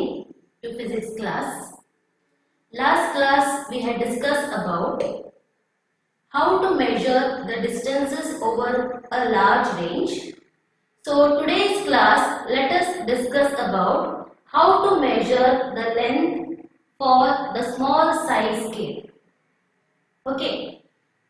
again to physics class. Last class we had discussed about how to measure the distances over a large range. So today's class, let us discuss about how to measure the length for the small size scale. Okay,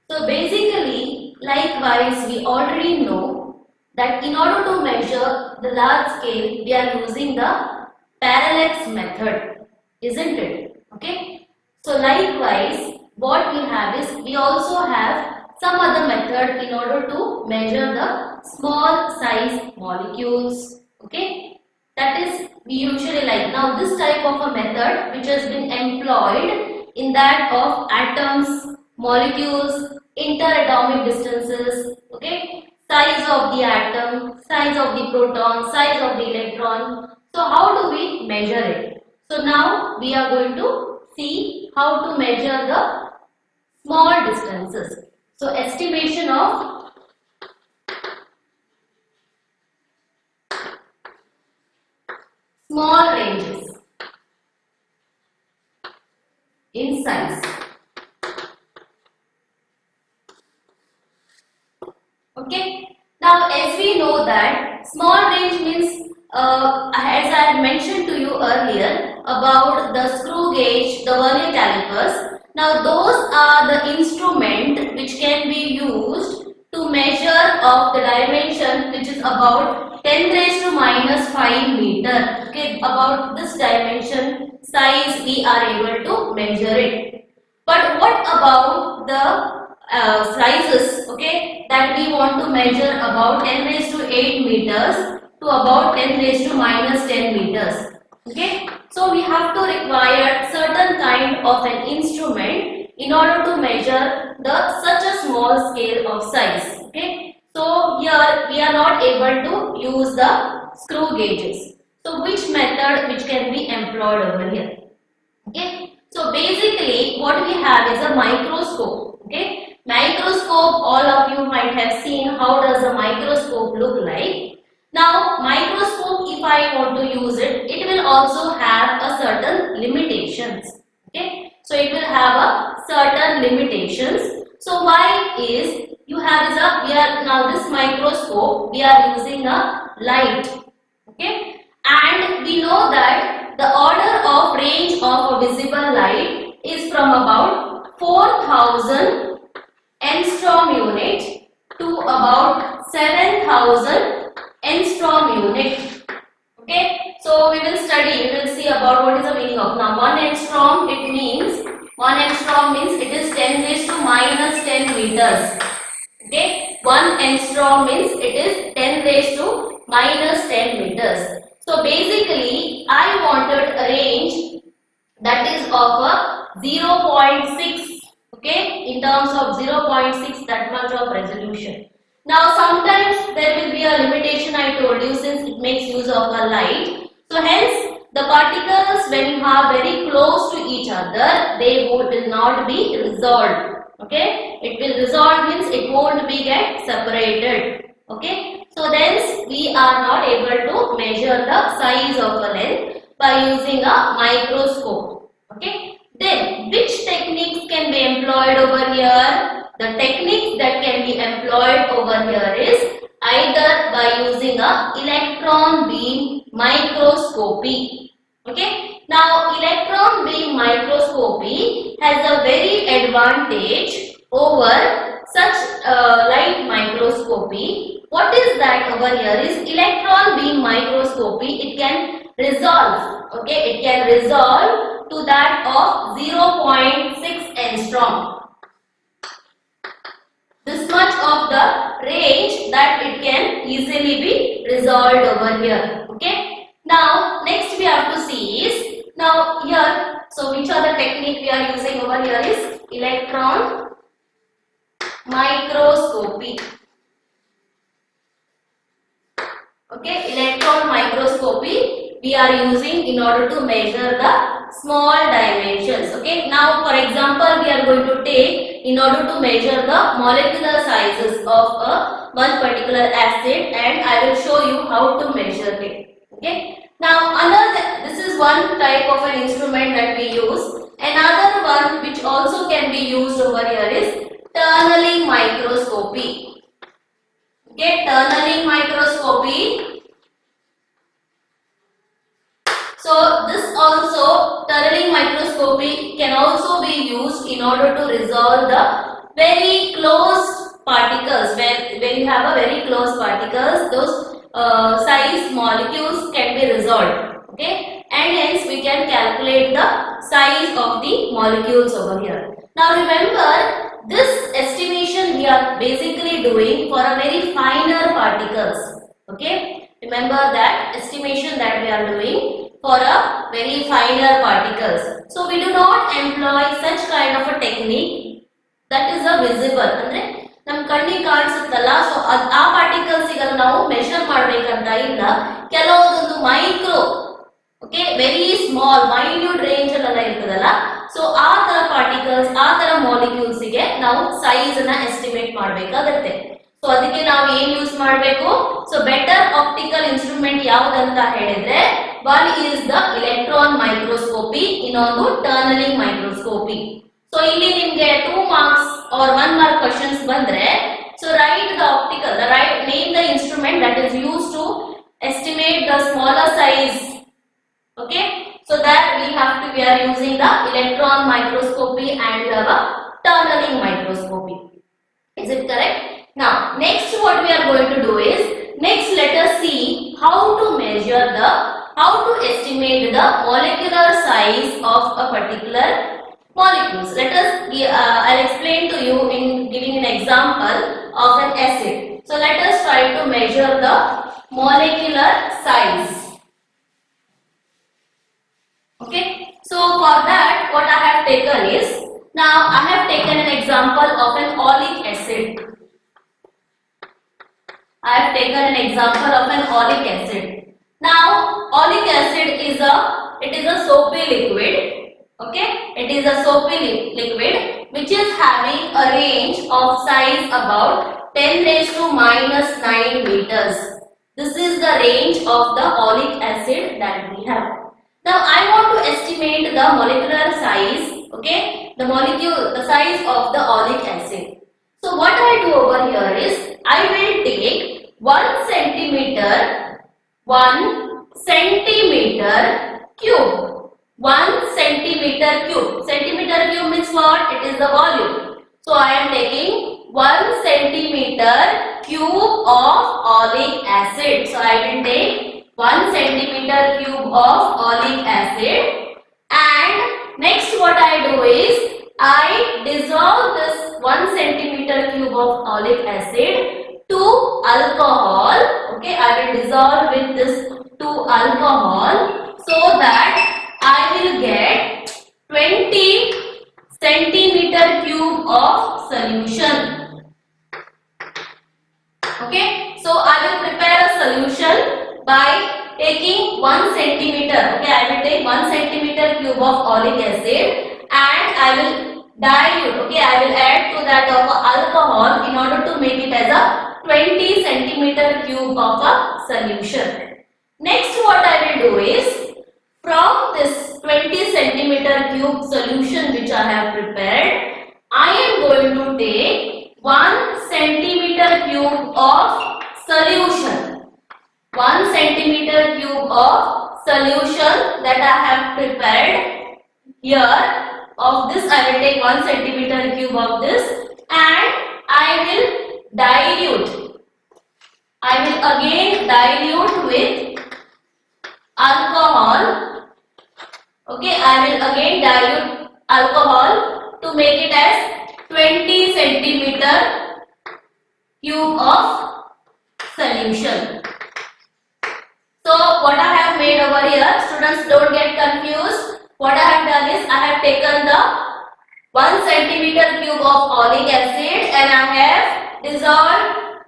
so basically, likewise, we already know that in order to measure the large scale, we are using the parallax method, isn't it? Okay, so likewise, what we have is we also have some other method in order to measure the small size molecules. Okay, that is we usually like. Now this type of a method which has been employed in that of atoms, molecules, interatomic distances, okay, size of the atom, size of the proton, size of the electron. So how do we measure it? So now we are going to see how to measure the small distances. So estimation of small ranges in size. Okay. Now as we know that small range means as I had mentioned to you earlier about the screw gauge, the vernier calipers. Now those are the instrument which can be used to measure of the dimension which is about 10 raised to minus 5 meter. Okay, about this dimension size we are able to measure it. But what about the sizes, okay, that we want to measure about 10 raised to 8 meters to about 10 raised to minus 10 meters. Okay, so we have to require certain kind of an instrument in order to measure the such a small scale of size. Okay, so here we are not able to use the screw gauges. So which method which can be employed over here? Okay, so basically what we have is a microscope. Okay, microscope, all of you might have seen how does a microscope look like. Now microscope, if I want to use it, it will also have a certain limitations. Okay, so it will have a certain limitations. So why is you have is a, we are now this microscope we are using a light. Okay, and we know that the order of range of a visible light is from about 4000 angstrom unit to about 7000 angstrom unit. Okay, so we will study, we will see about what is the meaning of. Now 1 angstrom, it means 1 angstrom means it is 10 raised to minus 10 meters. Okay, 1 angstrom means it is 10 raised to minus 10 meters. So basically I wanted a range that is of a 0.6, okay, in terms of 0.6, that much of resolution. Now sometimes there will be a limitation, I told you, since it makes use of a light. So hence the particles when you are very close to each other, they will not be resolved. Okay, it will resolve means it won't be get separated. Okay, so thence we are not able to measure the size of a length by using a microscope. Okay, then which techniques can be employed over here? The techniques that can be employed over here is either by using a electron beam microscopy. Okay, now electron beam microscopy has a very advantage over such light microscopy. What is that over here is electron beam microscopy, it can resolve, okay, it can resolve to that of 0.6 angstrom. This much of the range that it can easily be resolved over here. Okay, now next we have to see is, now here, so which are the technique we are using over here is electron microscopy. Okay, electron microscopy we are using in order to measure the small dimensions. Okay, now for example we are going to take in order to measure the molecular sizes of one particular acid, and I will show you how to measure it. Okay, Now this is one type of an instrument that we use. Another one which also can be used over here is tunneling microscopy. Okay, tunneling microscopy. So this also, tunneling microscopy can also be used in order to resolve the very close particles. When you have a very close particles, those size molecules can be resolved. Okay, and hence we can calculate the size of the molecules over here. Now remember, this estimation we are basically doing for a very finer particles. Okay, remember that estimation that we are doing for a very finer particles. So we do not employ such kind of a technique that is a visible. ಅಂದ್ರೆ ನಮ್ಮ ಕಣ್ಣಿಗೆ ಕಾಣಿಸುತ್ತಲ್ಲ, so ಆ particles ಗೆ ನಾವು measure ಮಾಡಬೇಕಂತ ಇಲ್ಲ. ಕೆಲವೊಂದು micro, okay, very small minute range ಅಲ್ಲೆಲ್ಲ ಇರ್ತದಲ್ಲ, ಸೊ ಆ ತರ ಪಾರ್ಟಿಕಲ್ಸ್, ಆ ತರ ಮಾಲಿಕ್ಯೂಲ್ಸ್ ಗೆ ನಾವು ಸೈಜ್ ನ ಎಸ್ಟಿಮೇಟ್ ಮಾಡಬೇಕಾಗುತ್ತೆ. ಸೊ ಅದಕ್ಕೆ ನಾವು ಏನ್ ಯೂಸ್ ಮಾಡಬೇಕು? ಸೊ ಬೆಟರ್ ಆಪ್ಟಿಕಲ್ ಇನ್ಸ್ಟ್ರೂಮೆಂಟ್ ಯಾವುದಂತ ಹೇಳಿದ್ರೆ, one is the electron microscopy, ಇನ್ನೊಂದು tunneling microscopy. ಸೊ ಇಲ್ಲಿ ನಿಮಗೆ 2 marks or 1 mark questions ಬಂದ್ರೆ, so write the optical, name the instrument that is used to estimate the smaller size. Okay, so that we are using the electron microscopy and we have a tunneling microscopy. Is it correct? Now next what we are going to do is, next let us see how to measure how to estimate the molecular size of a particular molecules. Let us I'll explain to you in giving an example of an acid. So let us try to measure the molecular size. Okay, so for that what I have taken is, now I have taken an example of an oleic acid. I have taken an example of an oleic acid. Now oleic acid is a soapy liquid. Okay, it is a soapy liquid which is having a range of size about 10 raised to minus 9 meters. This is the range of the oleic acid that we have. Now I want to estimate the molecular size, okay, the size of the oleic acid. So what I do over here is, I will take 1 centimeter cube. 1 centimeter cube. Centimeter cube means what? It is the volume. So I am taking 1 centimeter cube of oleic acid. So I will take 1 centimeter cube of oleic acid, and next what I do is, I dissolve this 1 centimeter cube of oleic acid to alcohol. Okay, I will dissolve with this to alcohol, so that I will get 20 centimeter cube of solution. Okay, so I will prepare a solution by taking 1 centimeter. Okay, I will take 1 centimeter cube of oleic acid and I will dilute. Okay, I will add to that of alcohol in order to make it as a 20 centimeter cube of a solution. Next what I will do is, from this 20 centimeter cube solution which I have prepared, I am going to take 1 centimeter cube of solution. 1 centimeter cube of solution that I have prepared here. Of this I will take 1 centimeter cube of this and I will dilute. I will again dilute with alcohol. Okay, I will again dilute alcohol to make it as 20 centimeter cube of solution. So what I have made over here, students don't get confused. What I have done is, I have taken the 1 centimeter cube of oleic acid and I have dissolved,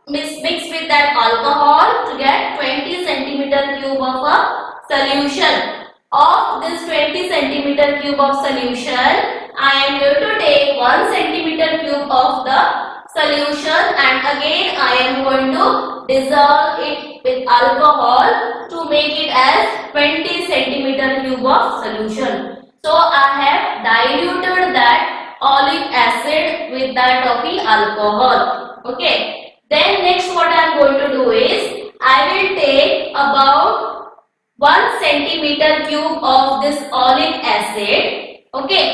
mixed with that alcohol to get 20 centimeter cube of a solution. Of this 20 centimeter cube of solution, I am going to take 1 centimeter cube of the solution and again I am going to dissolve it with alcohol to make it as 20 centimeter cube of solution. So I have diluted that oleic acid with that of the alcohol. Okay. Then next what I am going to do is I will take about 1 centimeter cube of this oleic acid. Okay.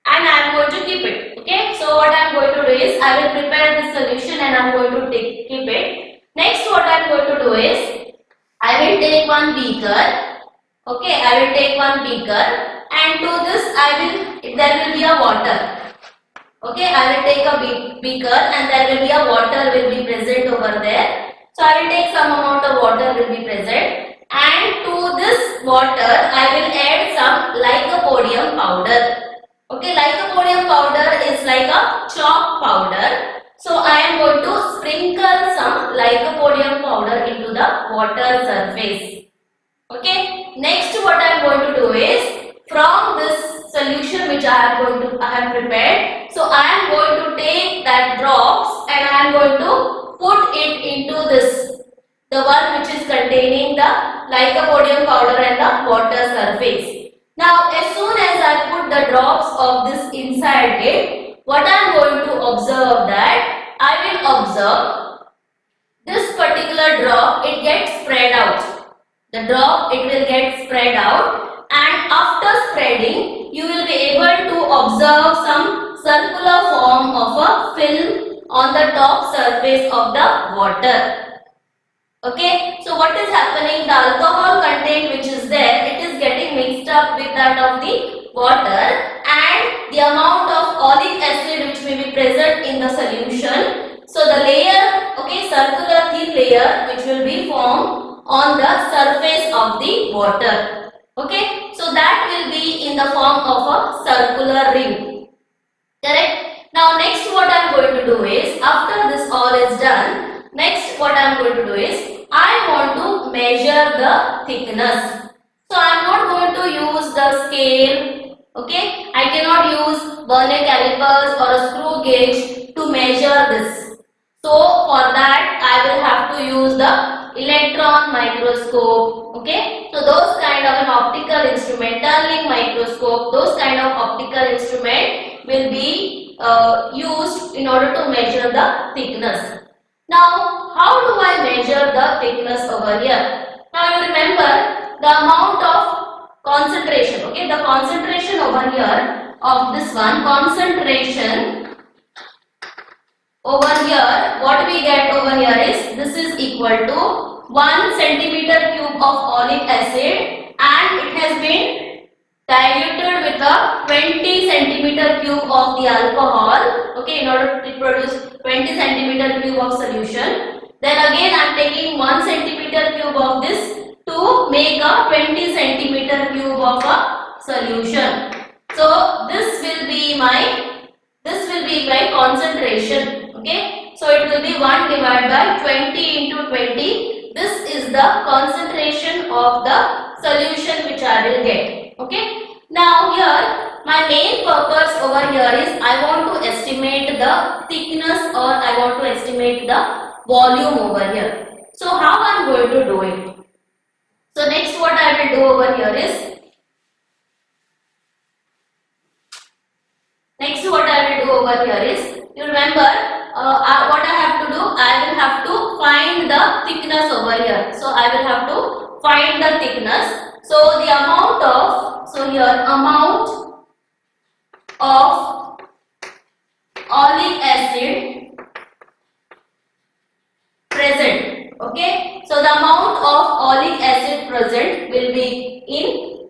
And I am going to keep it. Okay. So what I am going to do is I will prepare this solution and I am going to keep it. Next what I am going to do is I will take one beaker. Okay. I will take one beaker. And to this there will be a water. Okay, I will take a beaker and there will be a water will be present over there. So I will take some amount of water will be present, and to this water I will add some lycopodium powder. Okay, lycopodium powder is like a chalk powder. So I am going to sprinkle some lycopodium powder into the water surface. Okay, next what I am going to do is from this solution which I have prepared, so I am going to take that drops and I am going to put it into this, the one which is containing the lycopodium powder and the water surface. Now as soon as I put the drops of this inside it, what I am going to observe that I will observe this particular drop, it gets spread out. The drop, it will get spread out, and after spreading you will be able to observe some circular form of a film on the top surface of the water. Okay, so what is happening, the alcohol content which is there, it is getting mixed up with that of the water, and the amount of oleic acid which may be present in the solution. So the layer, okay, circular thin layer which will be formed on the surface of the water. Okay, so that will be in the form of a circular ring. Correct? Now next what I am going to do is, after this all is done, next what I am going to do is, I want to measure the thickness. So I am not going to use the scale. Okay, I cannot use vernier calipers or a screw gauge to measure this. So for that I will have to use the electron microscope. Okay, so those kind of an optical instrument, Turning microscope, those kind of optical instrument will be used in order to measure the thickness. Now how do I measure the thickness over here? Now you remember the amount of concentration. Okay, the concentration over here of this one, concentration over here, what we get over here is, this is equal to 1 centimeter cube of oleic acid, and it has been diluted with a 20 centimeter cube of the alcohol. Okay, in order to produce 20 centimeter cube of solution. Then again I am taking 1 centimeter cube of this to make a 20 centimeter cube of a solution. So this will be my concentration. Okay, so it will be 1 divided by 20 into 20. This is the concentration of the solution which I will get. Okay, now here my main purpose over here is I want to estimate the thickness, or I want to estimate the volume over here. So how I am going to do it? So next what I will do over here is, you remember what I have to do? I will have to find the thickness over here. So I will have to find the thickness. So the amount of, amount of oleic acid present. Okay, so the amount of oleic acid present will be in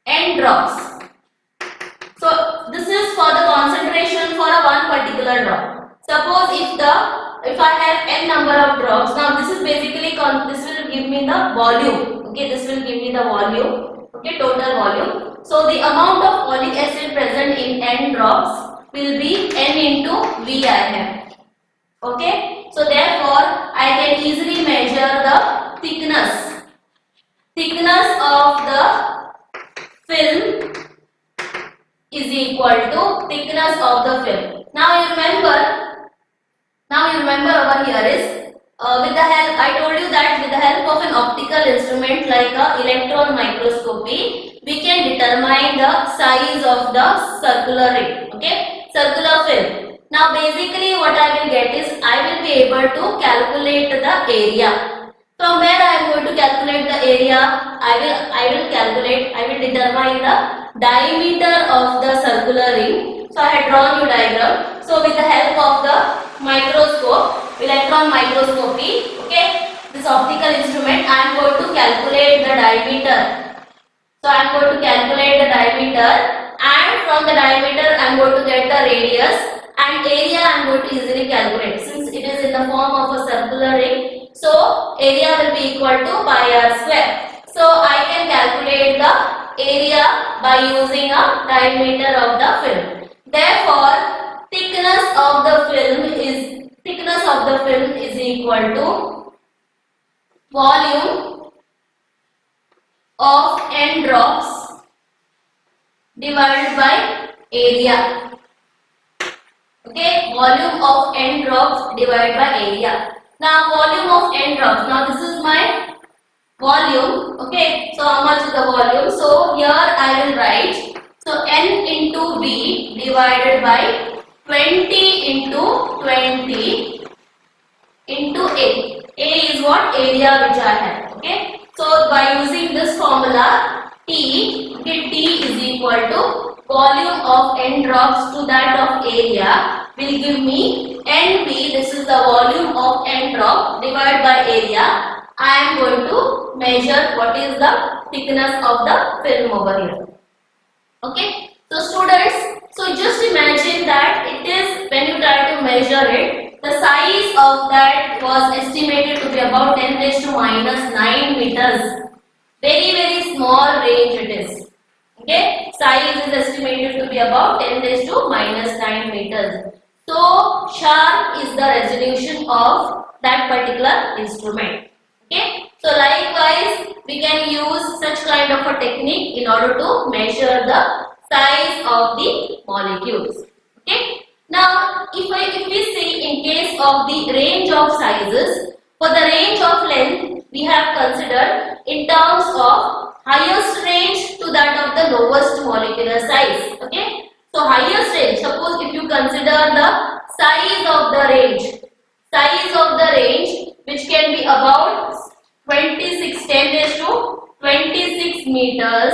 n drops. So this is for the concentration for a one particular drop. Suppose if I have n number of drops, now this is basically this will give me the volume. Okay, this will give me the volume. Okay, total volume. So the amount of oleic acid present in n drops will be n into V I have. Okay, so therefore I can easily measure the thickness of the film is equal to thickness of the film. Now you remember over here is with the help, I told you that with the help of an optical instrument like a electron microscopy, we can determine the size of the circular ring, okay, circular film. Now basically what I will get is, I will be able to calculate the area. From where I am going to calculate the area? I will determine the diameter of the circular ring. So I had drawn you diagram. So with the help of the microscope, electron microscopy, okay, this optical instrument, I am going to calculate the diameter. So I am going to calculate the diameter, and from the diameter I am going to get the radius, and area I am going to easily calculate since it is in the form of a circular ring. So area will be equal to pi r square. So I can calculate the area by using a diameter of the film. Therefore, thickness of the film is equal to volume of n drops divided by area. Okay, volume of n drops divided by area. Now volume of n drops. Now this is my volume. Okay, so how much is the volume? So here I will write. So n into V divided by 20 into 20 into A. A is what? Area which I have. Okay. So by using this formula, T, okay, T is equal to volume of n drops to that of area will give me NV. This is the volume of n drop divided by area. I am going to measure what is the thickness of the film over here. Okay. So students, so just imagine that it is, when you try to measure it, the size of that was estimated to be about 10 raised to minus 9 meters. Very small range it is. Okay, size is estimated to be about 10 raised to minus 9 meters. So sharp is the resolution of that particular instrument. Okay, so likewise we can use such kind of a technique in order to measure the size of the molecules. Okay, now if we see in case of the range of sizes, for the range of length we have considered in terms of highest range to that of the lowest molecular size. Okay, so highest range, suppose if you consider the size of the range which can be about 10 raised to 26 meters,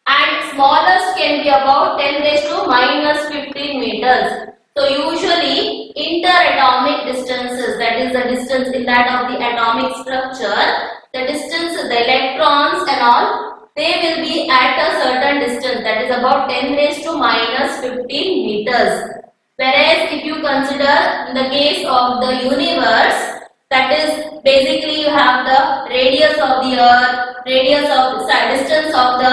and smallest can be about 10 raised to minus 15 meters. So usually interatomic distances, that is the distance in that of the atomic structure, the distance, the electrons and all, they will be at a certain distance, that is about 10 raised to minus 15 meters. Whereas if you consider in the case of the universe, that is basically you have the radius of the earth, distance of the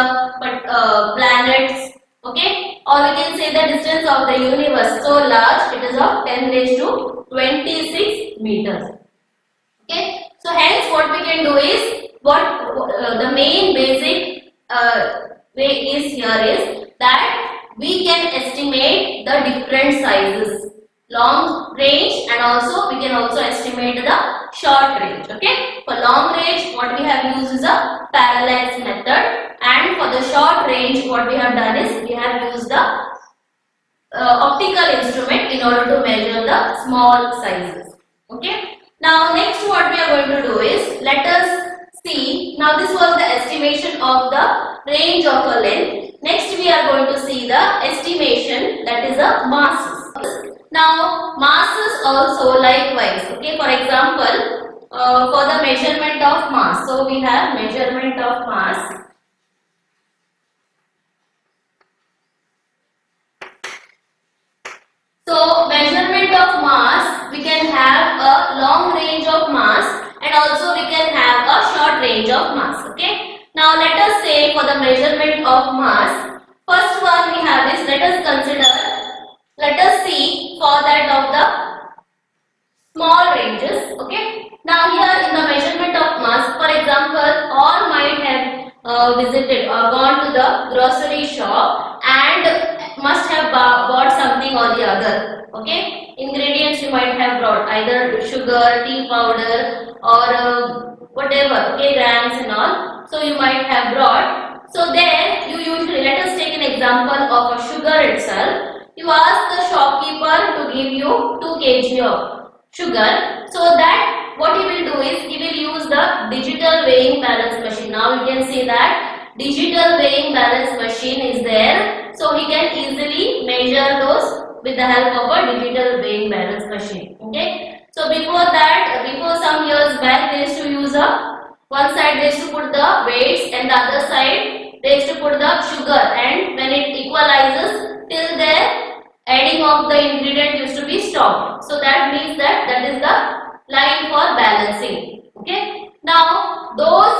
planets, okay, or we can say the distance of the universe so large, it is of 10 raised to 26 meters. Okay, so hence what we can do is, the main basic way is here is that we can estimate the different sizes, long range, and also we can also estimate the short range. Okay, for long range what we have used is a parallax method, and for the short range what we have done is we have used the optical instrument in order to measure the small sizes. Okay, now next what we are going to do is, let us see, now this was the estimation of the range of a length. Next we are going to see the estimation, that is the masses. Now masses also likewise. Okay, for example, for the measurement of mass, so we have measurement of mass. So measurement of mass, we can have a long range of mass and also we can have a short range of mass. Okay, now let us say for the measurement of mass, first one we have is, let us see for that of the small ranges. Okay, now here in the measurement of mass, for example, all might have visited or gone to the grocery shop and must have bought something or the other. Okay, ingredients you might have brought, either sugar, tea powder, or whatever, okay, grams and all. So you might have brought. So there you usually, let us take an example of a sugar itself. You ask the shopkeeper to give you 2 kg of sugar. So that what he will do is he will use the digital weighing balance machine. Now you can see that digital weighing balance machine is there. So he can easily measure those with the help of a digital weighing balance machine. Okay. So before that, before some years back, they used to use one side they used to put the weights and the other side they used to put the sugar, and when it equalizes till there, adding of the ingredient used to be stopped. So that means that is the line for balancing. Okay. Now those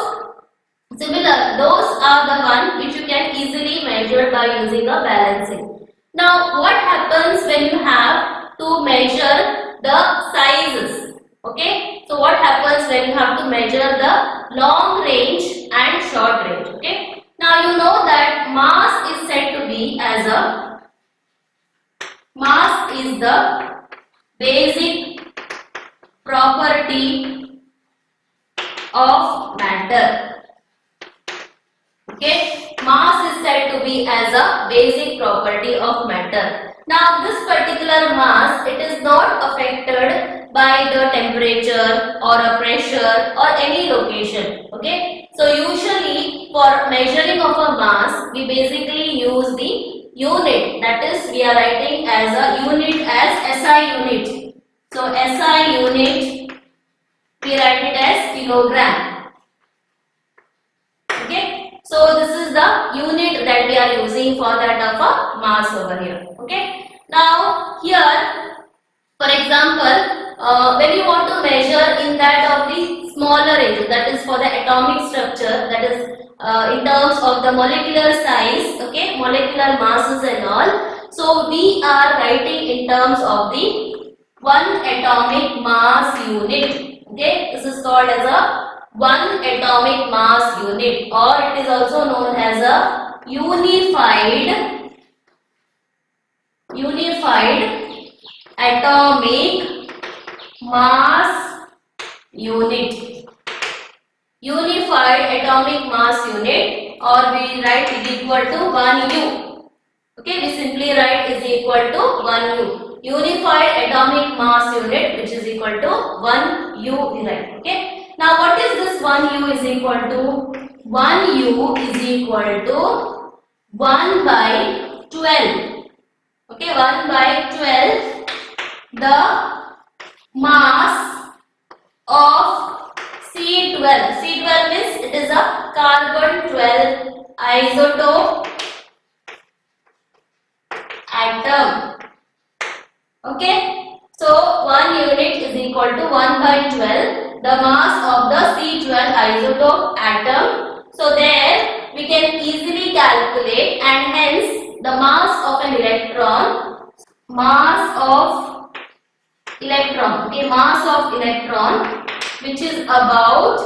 are the one which you can easily measure by using a balancing. Now what happens when you have to measure the sizes? Okay. So what happens when you have to measure the long range and short range? Okay. Now you know that mass is said to be as a mass is the basic property of matter. Okay, mass is said to be as a basic property of matter. Now this particular mass, it is not affected by the temperature or a pressure or any location. Okay, so usually for measuring of a mass, we basically use the unit, that is we are writing as a unit as SI unit. So SI unit, we write it as kilogram. Okay, so this is the unit that we are using for that of a mass over here. Okay, now here for example, when you want to measure in that of the smaller range, that is for the atomic structure, that is in terms of the molecular size, okay, molecular masses and all. So we are writing in terms of the 1 atomic mass unit. Okay, this is called as a 1 atomic mass unit, or it is also known as a unified atomic mass unit. Unified atomic mass unit, or we write is equal to 1 U. Okay, we simply write is equal to 1 U. Unified atomic mass unit, which is equal to 1 U, we write. Okay. Now what is this 1 U is equal to? 1 U is equal to 1 by 12. Okay, 1 by 12, the mass of C12. C12 means it is a carbon 12 isotope atom. Okay, so 1 unit is equal to 1 by 12, the mass of the C12 isotope atom. So there we can easily calculate, and hence the mass of an electron, okay, mass of electron, which is about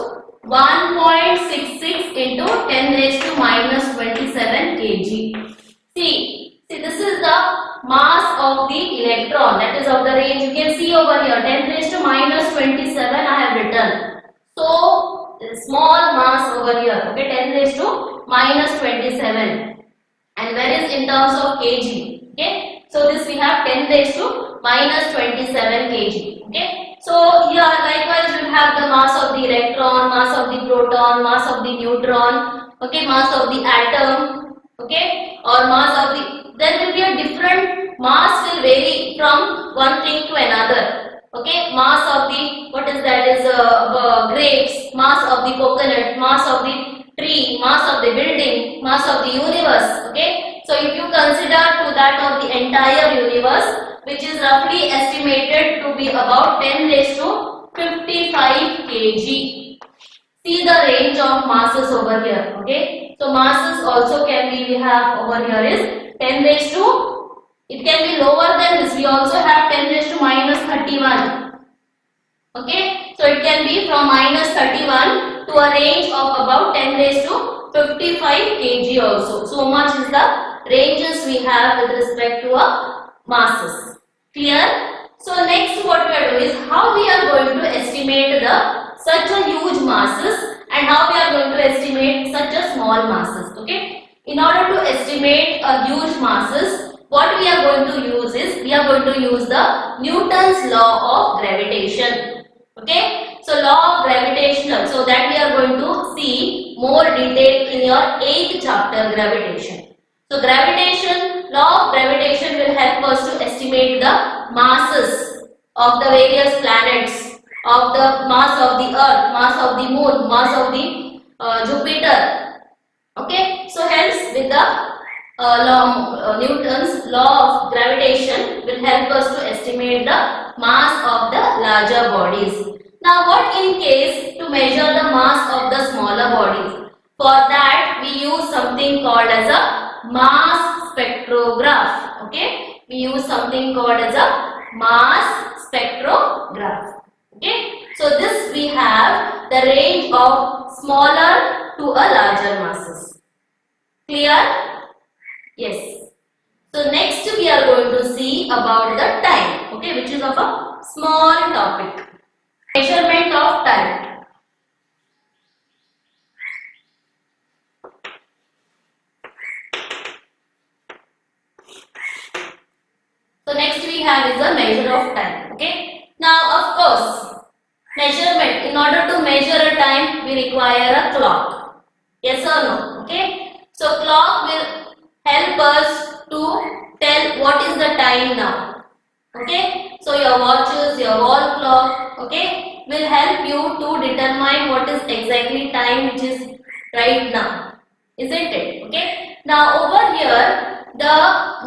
1.66 into 10 raised to minus 27 kg. See, this is the mass of the electron, that is of the range. You can see over here 10 raised to minus 27 I have written. So small mass over here, okay, 10 raised to minus 27. And where is in terms of kg? Okay, so this we have 10 raised to minus 27 kg. Okay, so here likewise we have the mass of the electron, mass of the proton, mass of the neutron, okay, mass of the atom, okay, or mass of the, there will be a different mass, will vary from one thing to another. Okay, mass of the, what is that, is grapes, mass of the coconut, mass of the tree, mass of the building, mass of the universe. Okay, so if you consider to that of the entire universe, which is roughly estimated to be about 10 raised to 55 kg. See the range of masses over here. Okay, so masses also can be, we have over here is 10 raised to, it can be lower than this. We also have 10 raised to minus 31. Okay, so it can be from minus 31 to a range of about 10 raised to 55 kg also. So much is the ranges we have with respect to masses. Clear? So next what we are doing is how we are going to estimate the such a huge masses and how we are going to estimate such a small masses. Okay. In order to estimate a huge masses, what we are going to use is we are going to use the Newton's law of gravitation. Okay. So law of gravitation. So that we are going to see more detail in your 8th chapter, gravitation. So gravitation, law of gravitation will help us to estimate the masses of the various planets, of the mass of the earth, mass of the moon, mass of the Jupiter. Okay, so hence with the Newton's law of gravitation will help us to estimate the mass of the larger bodies. Now what in case to measure the mass of the smaller bodies? For that we use something called as a mass spectrograph. Okay, we use something called as a mass spectrograph. Okay, so this we have the range of smaller to a larger masses. Clear? Yes. So next we are going to see about the time. Okay, which is of a small topic. Measurement of time. So next we have is a measure of time. Okay. Now of course, measurement. In order to measure a time, we require a clock. Yes or no? Okay. So clock will help us to tell what is the time now. Okay. So your watches, your wall clock, okay, will help you to determine what is exactly time which is right now. Isn't it? Okay. Now over here, the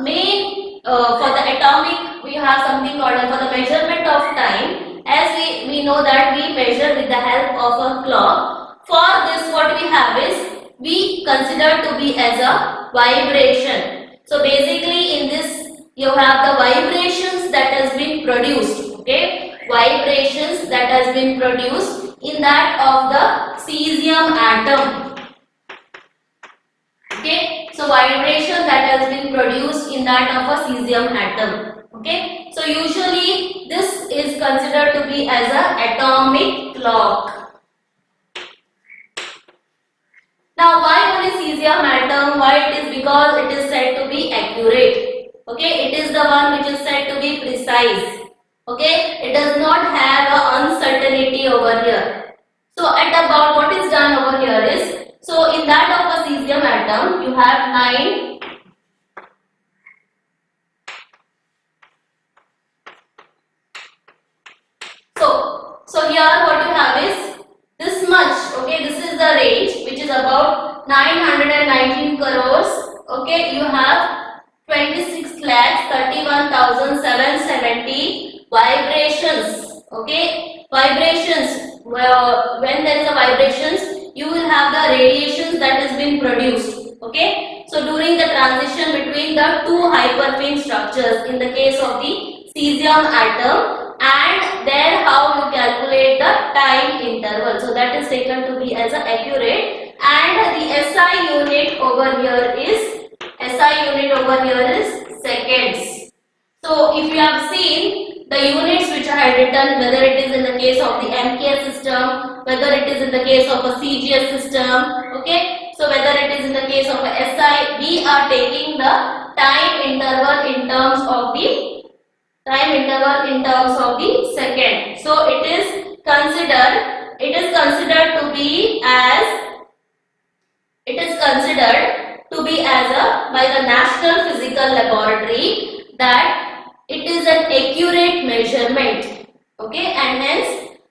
main for the atomic, we have something called for the measurement of time. As we know that we measure with the help of a clock. For this, what we have is we consider to be as a vibration. So basically, in this you have the vibrations that has been produced. Okay, vibrations that has been produced in that of the cesium atom. Okay, so vibration that has been produced in that of a cesium atom. Okay, so usually this is considered to be as a atomic clock. Now why only cesium atom? Why it is? Because it is said to be accurate. Okay, it is the one which is said to be precise. Okay, it does not have a uncertainty over here. So at about what is done over here is, so in that of a cesium atom, you have 9 So here what you have is this much. Okay, this is the range which is about 919 crores. Okay, you have 26,31,770 vibrations. Okay, vibrations. Well, when there is a vibrations, you will have the radiations that has been produced. Okay, so during the transition between the two hyperfine structures in the case of the cesium atom, and then how you calculate the time interval. So that is taken to be as accurate, and the SI unit over here is seconds. So if you have seen the units which I had written, whether it is in the case of the MKS system, whether it is in the case of a CGS system, okay, so whether it is in the case of a SI, we are taking the time interval in terms of the second. So it is considered to be as by the National Physical Laboratory that it is an accurate measurement. Okay, and hence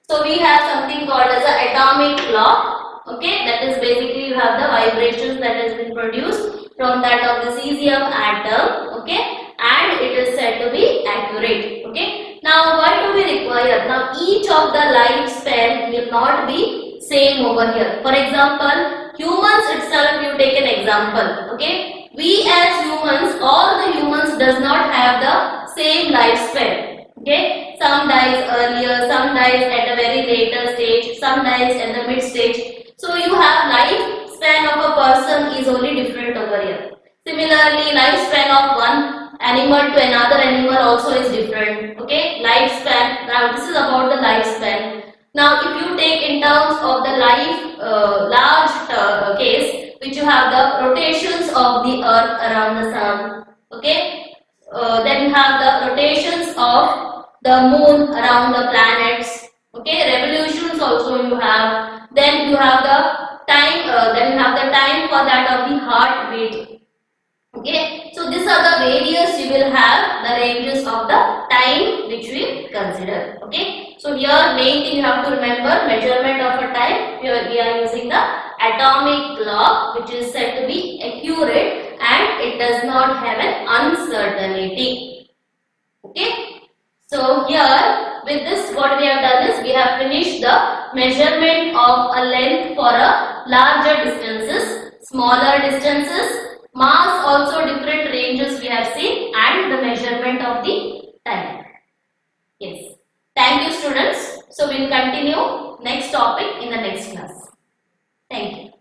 so we have something called as an atomic clock. Okay, that is basically you have the vibrations that has been produced from that of the cesium atom. Okay, and it is said to be accurate. Okay, now what do we require? Now each of the lifespan will not be same over here. For example, humans itself, you take an example. Okay, we as humans, all the humans does not have the same lifespan. Okay, some dies earlier, some dies at a very later stage, some dies at the mid stage. So you have lifespan of a person is only different over here. Similarly, lifespan of one animal to another animal also is different. Okay, lifespan. Now this is about the lifespan. Now if you take in terms of the large case, which you have the rotations of the earth around the sun. Okay, then you have the rotations of the moon around the planets. Okay, revolutions also you have. Then you have the time. Then you have the time for that of the heartbeat. Okay, so these are the various you will have the ranges of the time which we consider. Okay, so here main thing you have to remember measurement of a time. Here we are using the atomic clock, which is said to be accurate and it does not have an uncertainty. Okay, so here with this what we have done is we have finished the measurement of a length for a larger distances, smaller distances, mass also different ranges we have seen, and the measurement of the time. Yes. Thank you students. So we will continue next topic in the next class. Thank you.